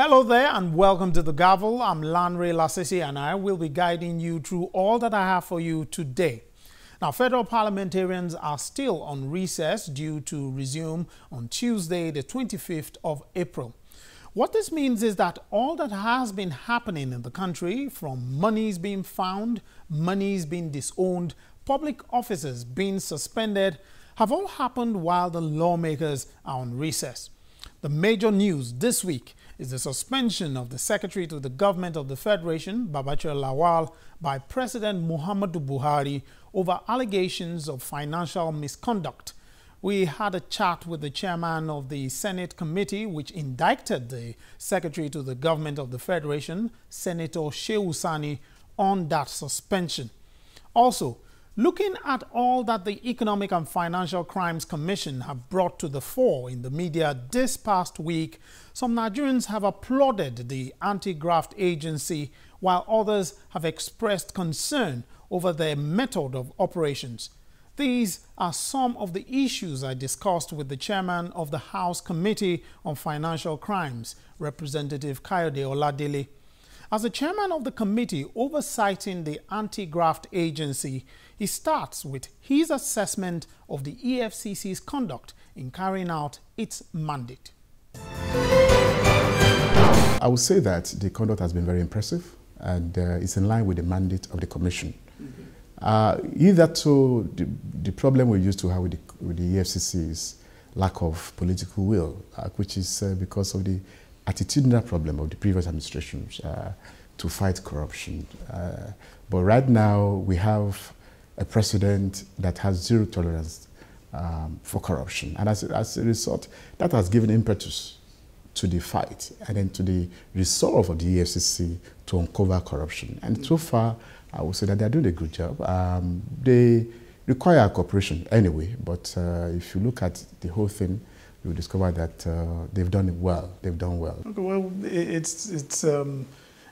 Hello there and welcome to the Gavel. I'm Lanre Lasisi and I will be guiding you through all that I have for you today. Now, federal parliamentarians are still on recess due to resume on Tuesday, the 25th of April. What this means is that all that has been happening in the country, from monies being found, monies being disowned, public offices being suspended, have all happened while the lawmakers are on recess. The major news this week is the suspension of the Secretary to the Government of the Federation, Babachir Lawal, by President Muhammadu Buhari over allegations of financial misconduct. We had a chat with the chairman of the Senate committee which indicted the Secretary to the Government of the Federation, Senator Shehu Sani, on that suspension. Also, looking at all that the Economic and Financial Crimes Commission have brought to the fore in the media this past week, some Nigerians have applauded the anti-graft agency, while others have expressed concern over their method of operations. These are some of the issues I discussed with the chairman of the House Committee on Financial Crimes, Representative Kayode Oladele. As the chairman of the committee oversighting the anti-graft agency, he starts with his assessment of the EFCC's conduct in carrying out its mandate. I would say that the conduct has been very impressive and it's in line with the mandate of the commission. Hitherto, the problem we used to have with the EFCC is lack of political will, which is because of the attitudinal problem of the previous administrations to fight corruption. But right now, we have a president that has zero tolerance for corruption. And as a result, that has given impetus to the fight and then to the resolve of the EFCC to uncover corruption. And so far, I would say that they're doing a good job. They require cooperation anyway, but if you look at the whole thing, you'll discover that they've done it well. They've done well. Okay, well, it's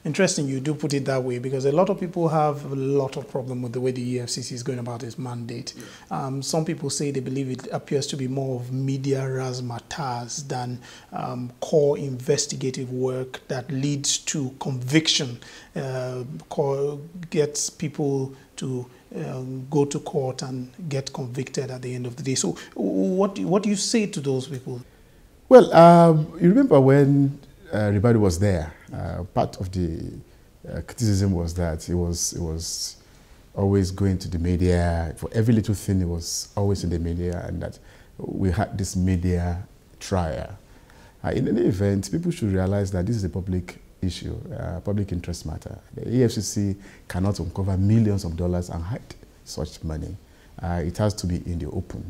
interesting you do put it that way, because a lot of people have a lot of problem with the way the EFCC is going about its mandate. Some people say they believe it appears to be more of media razzmatazz than core investigative work that leads to conviction, gets people to go to court and get convicted at the end of the day. So what do you say to those people? Well, you remember when everybody was there, part of the criticism was that it was always going to the media. For every little thing, it was always in the media, and that we had this media trial. In any event, people should realize that this is a public issue, public interest matter. The EFCC cannot uncover millions of dollars and hide such money. It has to be in the open.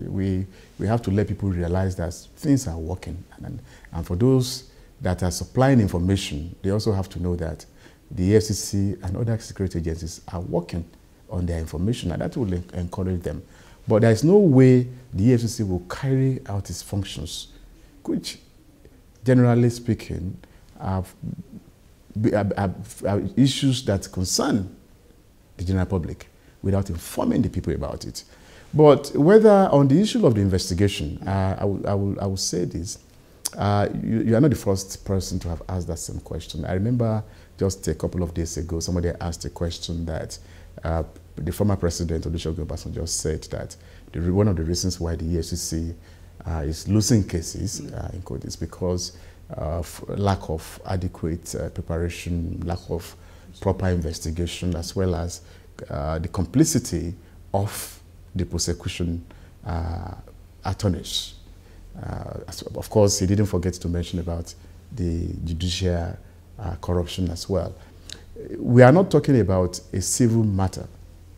We have to let people realize that things are working, and for those that are supplying information, they also have to know that the EFCC and other security agencies are working on their information, and that will encourage them. But there is no way the EFCC will carry out its functions, which, generally speaking, are issues that concern the general public, without informing the people about it. But whether on the issue of the investigation, I will say this. You are not the first person to have asked that same question. I remember just a couple of days ago, somebody asked a question that the former president, Olusegun Obasanjo, said that one of the reasons why the EFCC is losing cases in court is because of lack of adequate preparation, lack of proper investigation, as well as the complicity of the prosecution attorneys. Of course, he didn't forget to mention about the judicial corruption as well. We are not talking about a civil matter.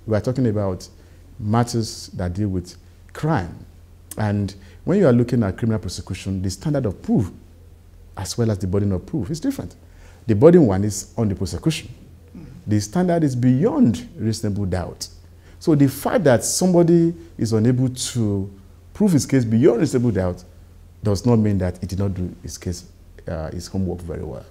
We are talking about matters that deal with crime. And when you are looking at criminal prosecution, the standard of proof as well as the burden of proof is different. The burden one is on the prosecution. The standard is beyond reasonable doubt. So the fact that somebody is unable to prove his case beyond reasonable doubt does not mean that he did not do his case, his homework very well.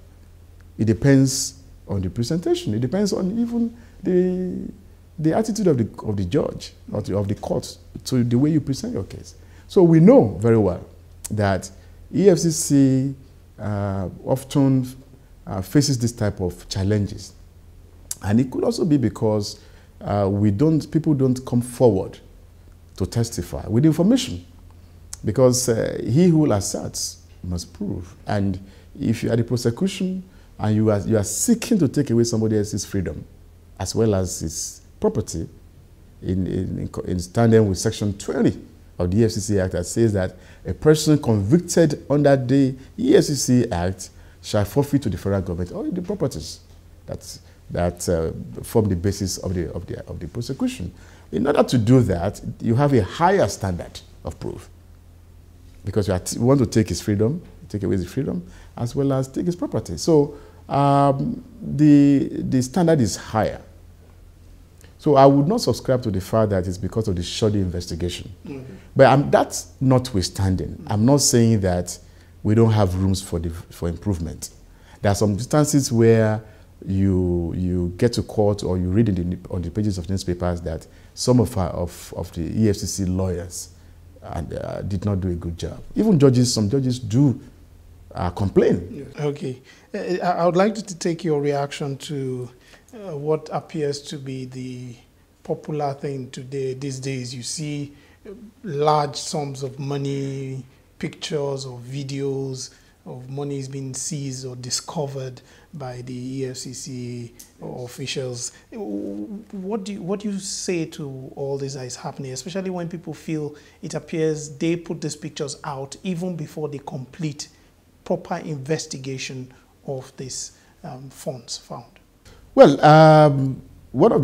It depends on the presentation. It depends on even the attitude of the judge or of the court to the way you present your case. So we know very well that EFCC often faces this type of challenges. And it could also be because people don't come forward to testify with information. Because he who asserts must prove. And if you are the prosecution and you are seeking to take away somebody else's freedom as well as his property, in tandem with Section 20 of the EFCC Act that says that a person convicted under the EFCC Act shall forfeit to the federal government all the properties that form the basis of the prosecution. In order to do that, you have a higher standard of proof because you want to take his freedom, take away his freedom, as well as take his property. So the standard is higher. So I would not subscribe to the fact that it's because of the shoddy investigation. Mm-hmm. But that's notwithstanding. Mm-hmm. I'm not saying that we don't have rooms for improvement. There are some instances where you get to court or you read on the pages of newspapers that some of the EFCC lawyers did not do a good job. Even some judges do complain. Yes. Okay. I would like to take your reaction to what appears to be the popular thing these days. You see large sums of money, pictures or videos of monies being seized or discovered by the EFCC officials. What do you say to all this that is happening, especially when people feel it appears they put these pictures out even before they complete proper investigation of these funds found? Well, one of